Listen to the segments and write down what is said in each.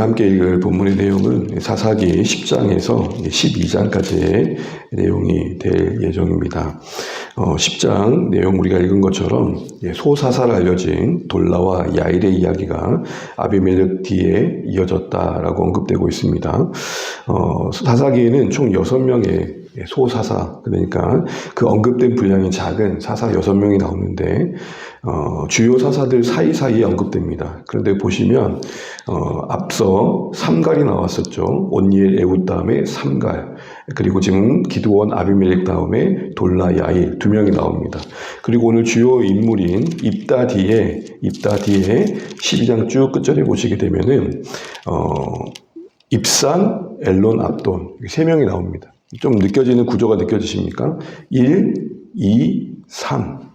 함께 읽을 본문의 내용은 사사기 10장에서 12장까지의 내용이 될 예정입니다. 10장 내용 우리가 읽은 것처럼 소사사로 알려진 돌라와 야일의 이야기가 아비멜렉 뒤에 이어졌다라고 언급되고 있습니다. 사사기에는 총 6명의 소사사, 그러니까 그 언급된 분량이 작은 사사 6명이 나오는데 주요 사사들 사이사이에 언급됩니다. 그런데 보시면 앞서 삼갈이 나왔었죠. 온니엘, 에훗 다음에 삼갈, 그리고 지금 기드온, 아비멜렉 다음에 돌라, 야일 2명이 나옵니다. 그리고 오늘 주요 인물인 입다 뒤에 12장 쭉 끝절에 보시게 되면은 입산, 엘론, 압돈 3명이 나옵니다. 좀 느껴지는 구조가 느껴지십니까? 1, 2, 3.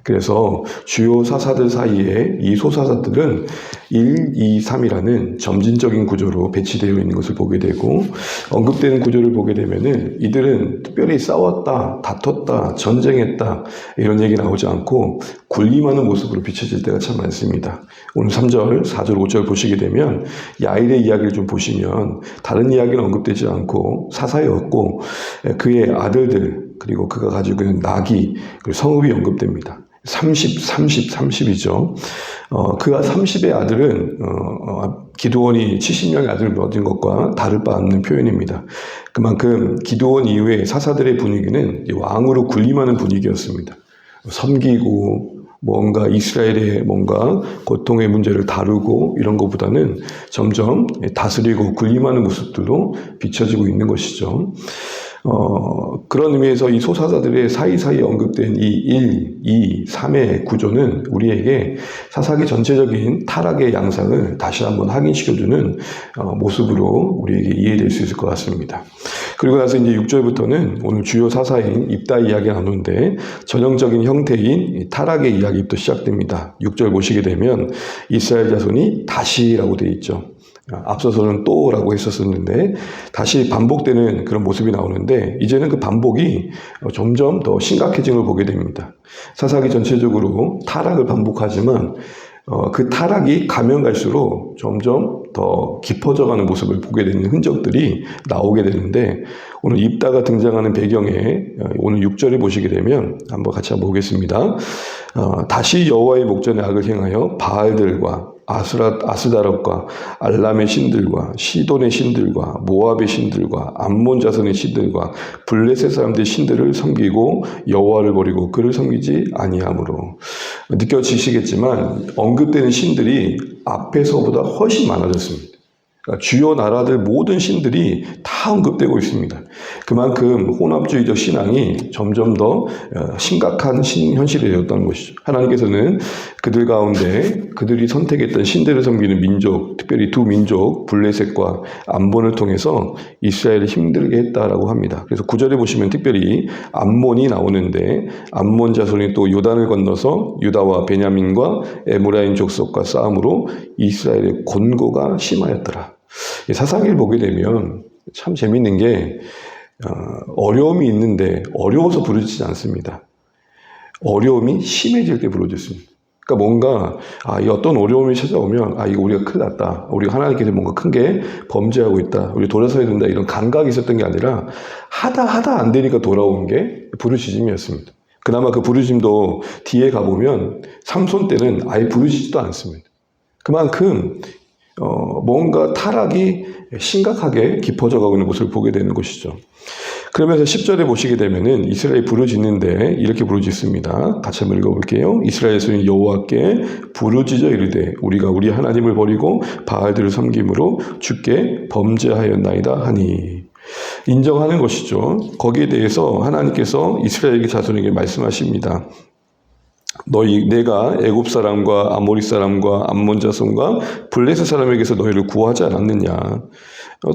그래서 주요 사사들 사이에 이 소사사들은 1, 2, 3이라는 점진적인 구조로 배치되어 있는 것을 보게 되고, 언급되는 구조를 보게 되면은 이들은 특별히 싸웠다, 다퉜다, 전쟁했다 이런 얘기 나오지 않고 군림하는 모습으로 비춰질 때가 참 많습니다. 오늘 3절, 4절, 5절 보시게 되면 야일의 이야기를 좀 보시면 다른 이야기는 언급되지 않고 사사였고 그의 아들들, 그리고 그가 가지고 있는 나귀, 그리고 성읍이 언급됩니다. 30이죠. 그가 30의 아들은 기드온이 70명의 아들을 얻은 것과 다를 바 없는 표현입니다. 그만큼 기드온 이후에 사사들의 분위기는 왕으로 군림하는 분위기였습니다. 섬기고 뭔가 이스라엘의 뭔가 고통의 문제를 다루고 이런 것보다는 점점 다스리고 군림하는 모습들로 비춰지고 있는 것이죠. 그런 의미에서 이 소사사들의 사이사이에 언급된 이 1, 2, 3의 구조는 우리에게 사사기 전체적인 타락의 양상을 다시 한번 확인시켜주는 모습으로 우리에게 이해될 수 있을 것 같습니다. 그리고 나서 이제 6절부터는 오늘 주요 사사인 입다 이야기가 나오는데 전형적인 형태인 타락의 이야기부터 시작됩니다. 6절 보시게 되면 이스라엘 자손이 다시라고 되어 있죠. 앞서서는 또라고 했었는데 다시 반복되는 그런 모습이 나오는데 이제는 그 반복이 점점 더 심각해진 걸 보게 됩니다. 사사기 전체적으로 타락을 반복하지만 그 타락이 가면 갈수록 점점 더 깊어져가는 모습을 보게 되는 흔적들이 나오게 되는데 오늘 입다가 등장하는 배경에 오늘 6절에 보시게 되면 한번 같이 한번 보겠습니다. 다시 여호와의 목전에 악을 행하여 바알들과 아스다롯과 알람의 신들과 시돈의 신들과 모압의 신들과 암몬 자손의 신들과 블레셋 사람들의 신들을 섬기고 여호와를 버리고 그를 섬기지 아니하므로. 느껴지시겠지만 언급되는 신들이 앞에서보다 훨씬 많아졌습니다. 그러니까 주요 나라들 모든 신들이 다 언급되고 있습니다. 그만큼 혼합주의적 신앙이 점점 더 심각한 현실이 되었다는 것이죠. 하나님께서는 그들 가운데 그들이 선택했던 신들을 섬기는 민족, 특별히 두 민족 블레셋과 암몬을 통해서 이스라엘을 힘들게 했다라고 합니다. 그래서 9절에 보시면 특별히 암몬이 나오는데 암몬 자손이 또 요단을 건너서 유다와 베냐민과 에므라임 족속과 싸움으로 이스라엘의 곤고가 심하였더라. 사사기를 보게 되면 참 재밌는 게 어려움이 있는데 어려워서 부르짖지 않습니다. 어려움이 심해질 때 부르짖습니다. 그러니까 뭔가 이 어떤 어려움이 찾아오면 이거 우리가 큰일 났다. 우리가 하나님께서 뭔가 큰 게 범죄하고 있다. 우리 돌아서야 된다. 이런 감각이 있었던 게 아니라 하다 안 되니까 돌아온 게 부르짖음이었습니다. 그나마 그 부르짖음도 뒤에 가보면 삼손 때는 아예 부르짖지도 않습니다. 그만큼 뭔가 타락이 심각하게 깊어져 가고 있는 모습을 보게 되는 것이죠. 그러면서 10절에 보시게 되면은 이스라엘이 부르짖는데 이렇게 부르짖습니다. 같이 한번 읽어볼게요. 이스라엘 자손이 여호와께 부르짖어 이르되 우리가 우리 하나님을 버리고 바알들을 섬김으로 주께 범죄하였나이다 하니. 인정하는 것이죠. 거기에 대해서 하나님께서 이스라엘 자손에게 말씀하십니다. 내가 애굽 사람과 아모리 사람과 암몬 자손과 블레셋 사람에게서 너희를 구하지 않았느냐.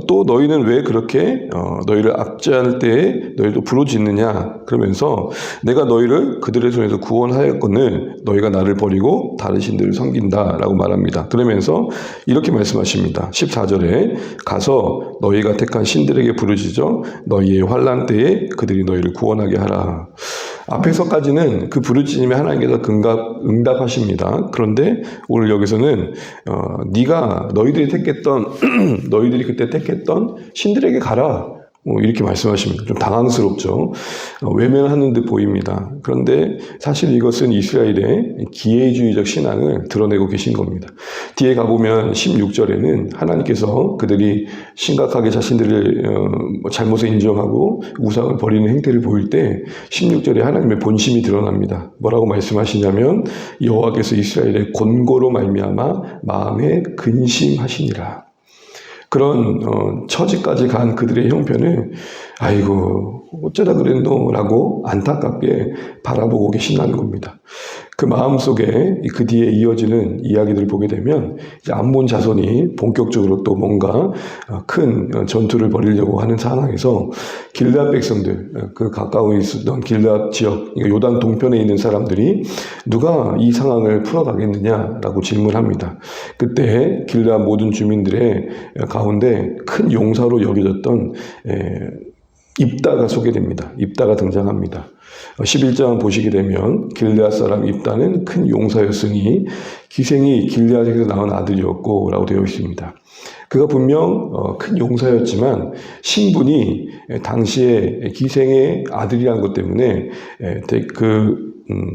또 너희는 왜 그렇게 너희를 압제할 때에 너희도 부르짖느냐. 그러면서 내가 너희를 그들의 손에서 구원하였거늘 너희가 나를 버리고 다른 신들을 섬긴다라고 말합니다. 그러면서 이렇게 말씀하십니다. 14절에 가서 너희가 택한 신들에게 부르짖어 너희의 환난 때에 그들이 너희를 구원하게 하라. 앞에서까지는 그 부르짖음에 하나님께서 응답하십니다. 그런데 오늘 여기서는 네가 너희들이 택했던 너희들이 그때 택했던 신들에게 가라. 이렇게 말씀하십니다. 좀 당황스럽죠. 외면하는 듯 보입니다. 그런데 사실 이것은 이스라엘의 기회주의적 신앙을 드러내고 계신 겁니다. 뒤에 가보면 16절에는 하나님께서 그들이 심각하게 자신들을 잘못을 인정하고 우상을 버리는 행태를 보일 때 16절에 하나님의 본심이 드러납니다. 뭐라고 말씀하시냐면 여호와께서 이스라엘의 곤고로 말미암아 마음에 근심하시니라. 그런 처지까지 간 그들의 형편을 아이고 어쩌다 그랬노 라고 안타깝게 바라보고 계신다는 겁니다. 그 마음속에 그 뒤에 이어지는 이야기들을 보게 되면 이제 암몬 자손이 본격적으로 또 뭔가 큰 전투를 벌이려고 하는 상황에서 길르앗 백성들, 그 가까이 있었던 길르앗 지역, 요단 동편에 있는 사람들이 누가 이 상황을 풀어가겠느냐라고 질문합니다. 그때 길르앗 모든 주민들의 가운데 큰 용사로 여겨졌던 입다가 소개됩니다. 입다가 등장합니다. 11장 보시게 되면 길르앗 사람 입다는 큰 용사였으니 기생이 길르앗에서 낳은 아들이었고 라고 되어 있습니다. 그가 분명 큰 용사였지만 신분이 당시에 기생의 아들이라는 것 때문에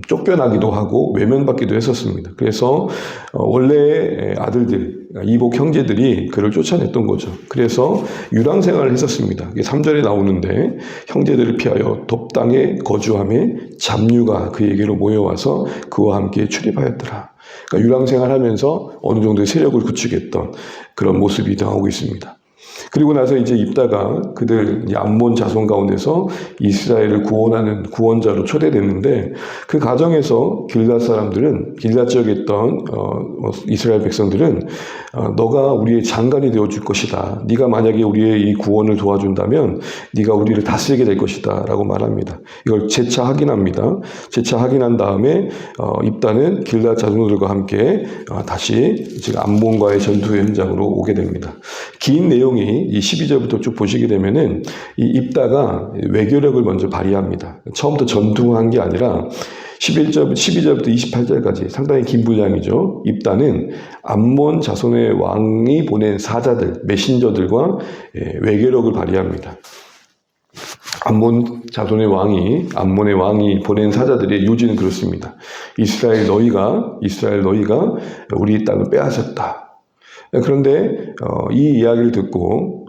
쫓겨나기도 하고 외면받기도 했었습니다. 그래서 원래의 아들들, 이복 형제들이 그를 쫓아냈던 거죠. 그래서 유랑 생활을 했었습니다. 3절에 나오는데 형제들을 피하여 돕당에 거주함에 잡류가 그에게로 모여와서 그와 함께 출입하였더라. 그러니까 유랑 생활하면서 어느 정도의 세력을 구축했던 그런 모습이 나오고 있습니다. 그리고 나서 이제 입다가 그들 암몬 자손 가운데서 이스라엘을 구원하는 구원자로 초대됐는데 그 과정에서 길앗 사람들은 길앗 지역에 있던 이스라엘 백성들은 너가 우리의 장관이 되어줄 것이다. 네가 만약에 우리의 이 구원을 도와준다면 네가 우리를 다스리게 될 것이다 라고 말합니다. 이걸 재차 확인합니다. 재차 확인한 다음에 입다는 길앗 자손들과 함께 다시 지금 암몬과의 전투 현장으로 오게 됩니다. 긴 내용이 이 12절부터 쭉 보시게 되면은 이 입다가 외교력을 먼저 발휘합니다. 처음부터 전투한 게 아니라 12절부터 28절까지 상당히 긴 분량이죠. 입다는 암몬 자손의 왕이 보낸 사자들, 메신저들과 외교력을 발휘합니다. 암몬 자손의 왕이, 암몬의 왕이 보낸 사자들의 요지는 그렇습니다. 이스라엘 너희가 우리 땅을 빼앗았다. 그런데 이 이야기를 듣고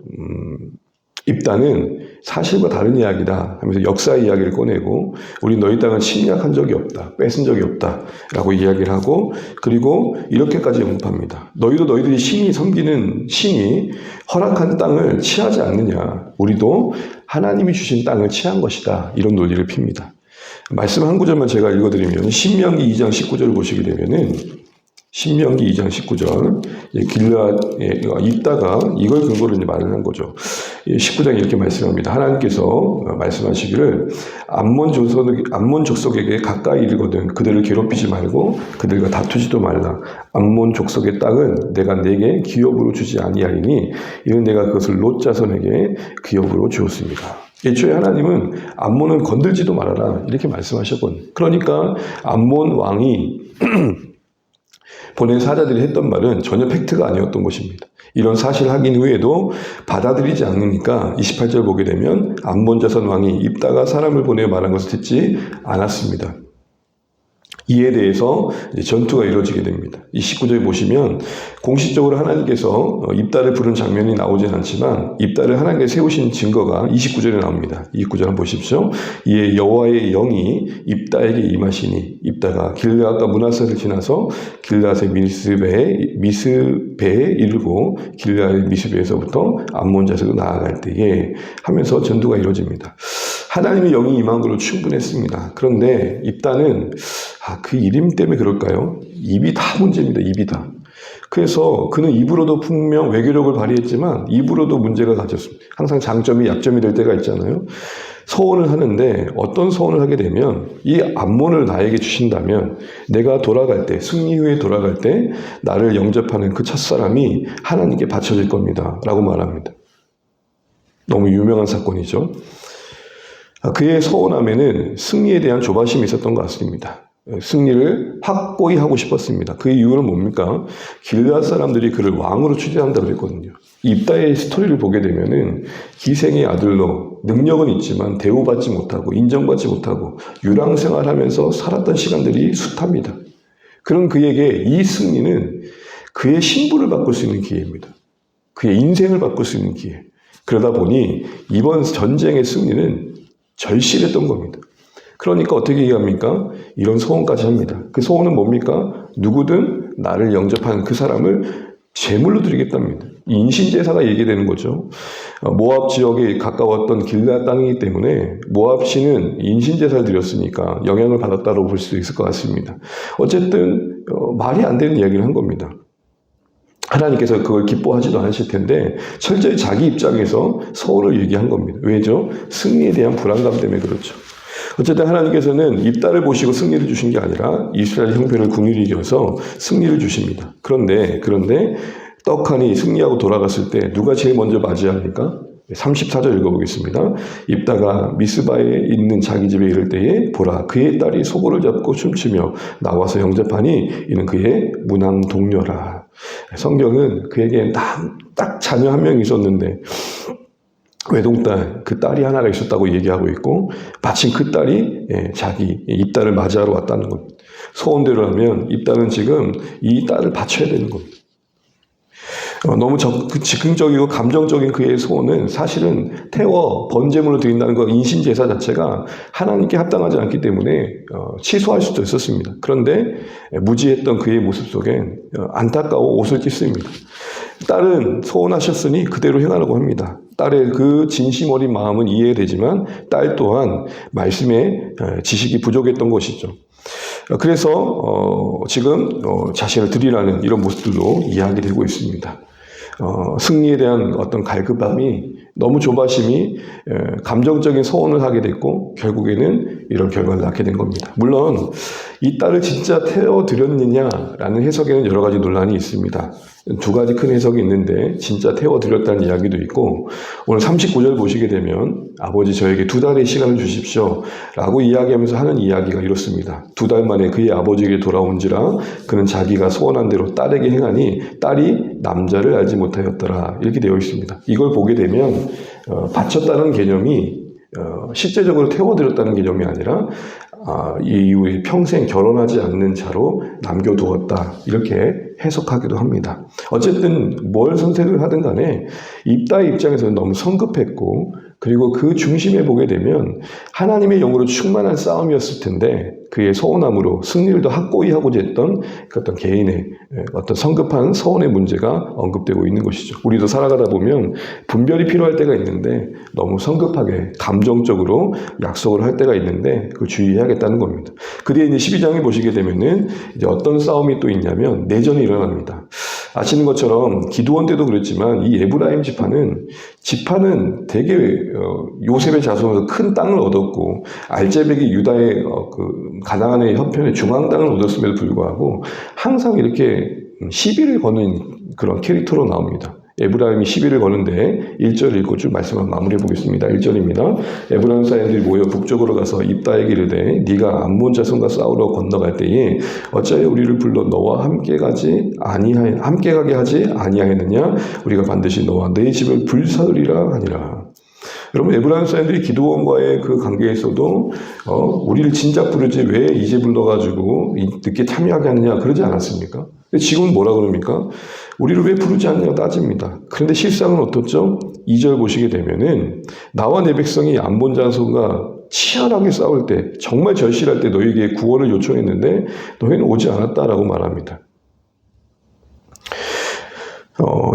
입다는 사실과 다른 이야기다 하면서 역사의 이야기를 꺼내고 우리 너희 땅을 침략한 적이 없다. 뺏은 적이 없다. 라고 이야기를 하고 그리고 이렇게까지 언급합니다. 너희도 너희들이 신이 섬기는 신이 허락한 땅을 취하지 않느냐. 우리도 하나님이 주신 땅을 취한 것이다. 이런 논리를 핍니다. 말씀 한 구절만 제가 읽어드리면 신명기 2장 19절을 보시게 되면은 신명기 2장 19절 길르앗 입다가 이걸 근거로 이제 말을 한 거죠. 19장에 이렇게 말씀합니다. 하나님께서 말씀하시기를 암몬 족속에게 가까이 이르거든 그들을 괴롭히지 말고 그들과 다투지도 말라. 암몬 족속의 땅은 내가 네게 기업으로 주지 아니하리니 이는 내가 그것을 롯 자손에게 기업으로 주었습니다. 애초에 하나님은 암몬은 건들지도 말아라 이렇게 말씀하셨거든요. 그러니까 암몬 왕이 보낸 사자들이 했던 말은 전혀 팩트가 아니었던 것입니다. 이런 사실 확인 후에도 받아들이지 않으니까 28절 보게 되면 암몬 자손 왕이 입다가 사람을 보내 말한 것을 듣지 않았습니다. 이에 대해서 이제 전투가 이루어지게 됩니다. 이 19절에 보시면 공식적으로 하나님께서 입다를 부른 장면이 나오진 않지만 입다를 하나님께 세우신 증거가 29절에 나옵니다. 29절 한번 보십시오. 이에 여호와의 영이 입다에게 임하시니 입다가 길르앗과 므낫세를 지나서 길르앗의 미스베에 이르고 길르앗의 미스베에서부터 암몬 자손으로 나아갈 때에 하면서 전투가 이루어집니다. 하나님의 영이 임한 걸로 충분했습니다. 그런데 입다는 그 이름 때문에 그럴까요? 입이 다 문제입니다. 입이 다. 그래서 그는 입으로도 분명 외교력을 발휘했지만 입으로도 문제가 가졌습니다. 항상 장점이 약점이 될 때가 있잖아요. 서원을 하는데 어떤 서원을 하게 되면 이 암몬을 나에게 주신다면 내가 돌아갈 때 승리 후에 돌아갈 때 나를 영접하는 그 첫사람이 하나님께 바쳐질 겁니다. 라고 말합니다. 너무 유명한 사건이죠. 그의 서운함에는 승리에 대한 조바심이 있었던 것 같습니다. 승리를 확고히 하고 싶었습니다. 그 이유는 뭡니까? 길앗 사람들이 그를 왕으로 추대한다고 그랬거든요. 입다의 스토리를 보게 되면은 기생의 아들로 능력은 있지만 대우받지 못하고 인정받지 못하고 유랑 생활하면서 살았던 시간들이 숱합니다. 그런 그에게 이 승리는 그의 신분을 바꿀 수 있는 기회입니다. 그의 인생을 바꿀 수 있는 기회. 그러다 보니 이번 전쟁의 승리는 절실했던 겁니다. 그러니까 어떻게 얘기합니까? 이런 소원까지 합니다. 그 소원은 뭡니까? 누구든 나를 영접하는 그 사람을 제물로 드리겠답니다. 인신제사가 얘기되는 거죠. 모압 지역에 가까웠던 길앗 땅이기 때문에 모압시는 인신제사를 드렸으니까 영향을 받았다고 볼 수 있을 것 같습니다. 어쨌든 말이 안 되는 이야기를 한 겁니다. 하나님께서 그걸 기뻐하지도 않으실 텐데 철저히 자기 입장에서 소원을 얘기한 겁니다. 왜죠? 승리에 대한 불안감 때문에 그렇죠. 어쨌든 하나님께서는 입다를 보시고 승리를 주신 게 아니라 이스라엘 형편을 궁일이 이겨서 승리를 주십니다. 그런데 떡하니 승리하고 돌아갔을 때 누가 제일 먼저 맞이합니까? 34절 읽어보겠습니다. 입다가 미스바에 있는 자기 집에 이를 때에 보라 그의 딸이 소고를 잡고 춤추며 나와서 영접하니 이는 그의 문왕 동료라. 성경은 그에게 딱 자녀 한 명이 있었는데 외동딸, 그 딸이 하나가 있었다고 얘기하고 있고 마침 그 딸이 자기 입다를 맞이하러 왔다는 겁니다. 소원대로라면 입다는 지금 이 딸을 바쳐야 되는 겁니다. 너무 즉흥적이고 감정적인 그의 소원은 사실은 태워 번제물로 드린다는 그 인신제사 자체가 하나님께 합당하지 않기 때문에 취소할 수도 있었습니다. 그런데 무지했던 그의 모습 속엔 안타까워 옷을 찢습니다. 딸은 소원하셨으니 그대로 행하라고 합니다. 딸의 그 진심 어린 마음은 이해되지만 딸 또한 말씀에 지식이 부족했던 것이죠. 그래서 지금 자신을 드리라는 이런 모습들로 이야기되고 있습니다. 승리에 대한 어떤 갈급함이 너무 조바심이 감정적인 소원을 하게 됐고 결국에는 이런 결과를 낳게 된 겁니다. 물론 이 딸을 진짜 태워드렸느냐라는 해석에는 여러 가지 논란이 있습니다. 두 가지 큰 해석이 있는데 진짜 태워드렸다는 이야기도 있고 오늘 39절 보시게 되면 아버지 저에게 2달의 시간을 주십시오 라고 이야기하면서 하는 이야기가 이렇습니다. 2달 만에 그의 아버지에게 돌아온지라 그는 자기가 소원한 대로 딸에게 행하니 딸이 남자를 알지 못하였더라 이렇게 되어 있습니다. 이걸 보게 되면 바쳤다는 개념이 실제적으로 태워드렸다는 개념이 아니라 이 이후에 평생 결혼하지 않는 자로 남겨두었다 이렇게 해석하기도 합니다. 어쨌든 뭘 선택을 하든 간에 입다의 입장에서는 너무 성급했고 그리고 그 중심에 보게 되면 하나님의 영으로 충만한 싸움이었을 텐데 그의 서운함으로 승리를 더 확고히 하고자 했던 그 어떤 개인의 어떤 성급한 서운의 문제가 언급되고 있는 것이죠. 우리도 살아가다 보면 분별이 필요할 때가 있는데 너무 성급하게 감정적으로 약속을 할 때가 있는데 그걸 주의해야겠다는 겁니다. 그 뒤에 이제 12장에 보시게 되면은 이제 어떤 싸움이 또 있냐면 내전이 일어납니다. 아시는 것처럼 기드온 때도 그랬지만 이 에브라임 지파는 되게 요셉의 자손에서 큰 땅을 얻었고 알제백이 유다의 그 가나안의 형편의 중앙 땅을 얻었음에도 불구하고 항상 이렇게 시비를 거는 그런 캐릭터로 나옵니다. 에브라임이 시비를 거는데 1절 읽고 쭉 말씀을 마무리해 보겠습니다. 1절입니다. 에브라임 사람들이 모여 북쪽으로 가서 입다에게 이르되 네가 암몬 자손과 싸우러 건너갈 때에 어찌하여 우리를 불러 너와 함께 가게 하지 아니하였느냐 우리가 반드시 너와 네 집을 불사르리라 하니라. 여러분 에브라임 사람들이 기드온과의 그 관계에서도 우리를 진작 부르지 왜 이제 불러가지고 늦게 참여하게 하느냐 그러지 않았습니까? 지금은 뭐라 그럽니까? 우리를 왜 부르지 않느냐고 따집니다. 그런데 실상은 어떻죠? 2절 보시게 되면은 나와 내 백성이 암몬 자손과 치열하게 싸울 때 정말 절실할 때 너희에게 구원을 요청했는데 너희는 오지 않았다라고 말합니다.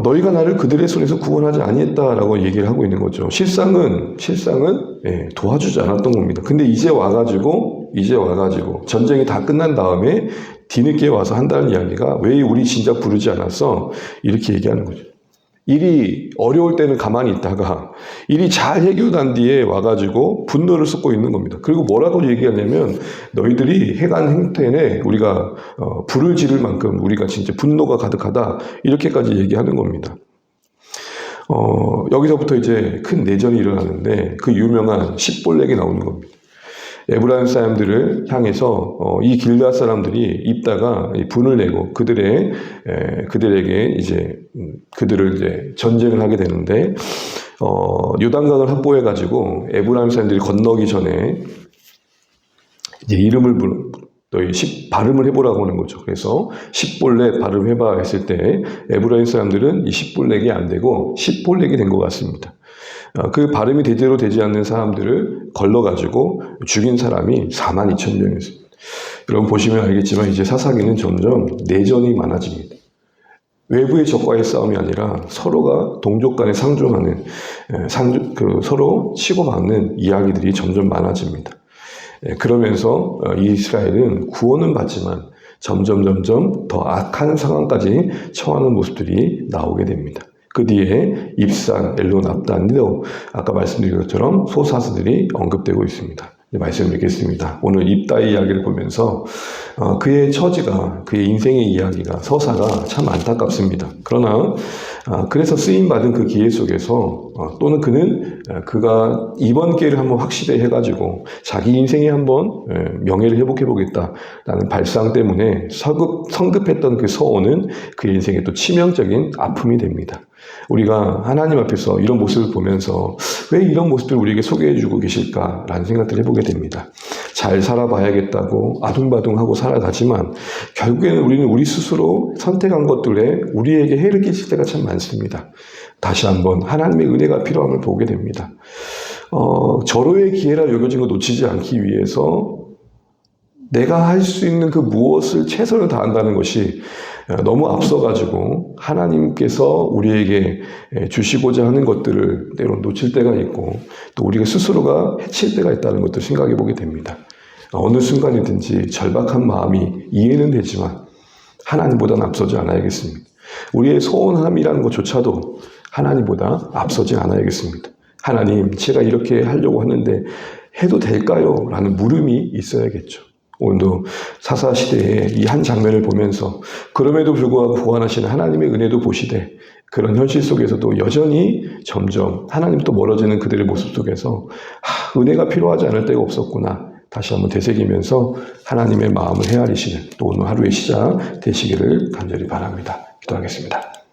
너희가 나를 그들의 손에서 구원하지 아니했다라고 얘기를 하고 있는 거죠. 실상은 도와주지 않았던 겁니다. 근데 이제 와가지고 전쟁이 다 끝난 다음에 뒤늦게 와서 한다는 이야기가 왜 우리 진작 부르지 않았어? 이렇게 얘기하는 거죠. 일이 어려울 때는 가만히 있다가 일이 잘 해결된 뒤에 와가지고 분노를 쏟고 있는 겁니다. 그리고 뭐라고 얘기하냐면 너희들이 행한 행태에 우리가 불을 지를 만큼 우리가 진짜 분노가 가득하다 이렇게까지 얘기하는 겁니다. 여기서부터 이제 큰 내전이 일어나는데 그 유명한 십볼렉이 나오는 겁니다. 에브라임 사람들을 향해서 이 길앗 사람들이 입다가 분을 내고 그들에게 이제 그들을 이제 전쟁을 하게 되는데 요단강을 확보해 가지고 에브라임 사람들이 건너기 전에 이제 이름을 너희 발음을 해보라고 하는 거죠. 그래서 십볼렉 발음해봐 했을 때 에브라임 사람들은 이 십볼렉이 안 되고 십볼렉이 된 것 같습니다. 그 발음이 제대로 되지 않는 사람들을 걸러가지고 죽인 사람이 42,000명이었습니다. 여러분 보시면 알겠지만 이제 사사기는 점점 내전이 많아집니다. 외부의 적과의 싸움이 아니라 서로가 동족 간에 상종하는, 서로 치고받는 이야기들이 점점 많아집니다. 그러면서 이스라엘은 구원은 받지만 점점 더 악한 상황까지 처하는 모습들이 나오게 됩니다. 그 뒤에 입산, 엘론, 압단도 아까 말씀드린 것처럼 소사스들이 언급되고 있습니다. 말씀을 읽겠습니다. 오늘 입다의 이야기를 보면서 그의 처지가, 그의 인생의 이야기가, 서사가 참 안타깝습니다. 그러나 그래서 쓰임받은 그 기회 속에서 또는 그가 이번 기회를 한번 확실히 해가지고 자기 인생에 한번 명예를 회복해보겠다라는 발상 때문에 성급했던 그 서원은 그의 인생에 또 치명적인 아픔이 됩니다. 우리가 하나님 앞에서 이런 모습을 보면서 왜 이런 모습들을 우리에게 소개해주고 계실까라는 생각들을 해보게 됩니다. 잘 살아봐야겠다고 아둥바둥하고 살아가지만 결국에는 우리는 우리 스스로 선택한 것들에 우리에게 해를 끼칠 때가 참 많습니다. 다시 한번 하나님의 은혜가 필요함을 보게 됩니다. 절호의 기회라 여겨진 거 놓치지 않기 위해서 내가 할 수 있는 그 무엇을 최선을 다한다는 것이 너무 앞서가지고 하나님께서 우리에게 주시고자 하는 것들을 때론 놓칠 때가 있고 또 우리가 스스로가 해칠 때가 있다는 것도 생각해 보게 됩니다. 어느 순간이든지 절박한 마음이 이해는 되지만 하나님보다는 앞서지 않아야겠습니다. 우리의 소원함이라는 것조차도 하나님보다 앞서지 않아야겠습니다. 하나님, 제가 이렇게 하려고 하는데 해도 될까요? 라는 물음이 있어야겠죠. 오늘도 사사시대의 이 한 장면을 보면서 그럼에도 불구하고 구원하시는 하나님의 은혜도 보시되 그런 현실 속에서도 여전히 점점 하나님도 멀어지는 그들의 모습 속에서 은혜가 필요하지 않을 때가 없었구나 다시 한번 되새기면서 하나님의 마음을 헤아리시는 또 오늘 하루의 시작 되시기를 간절히 바랍니다. 기도하겠습니다.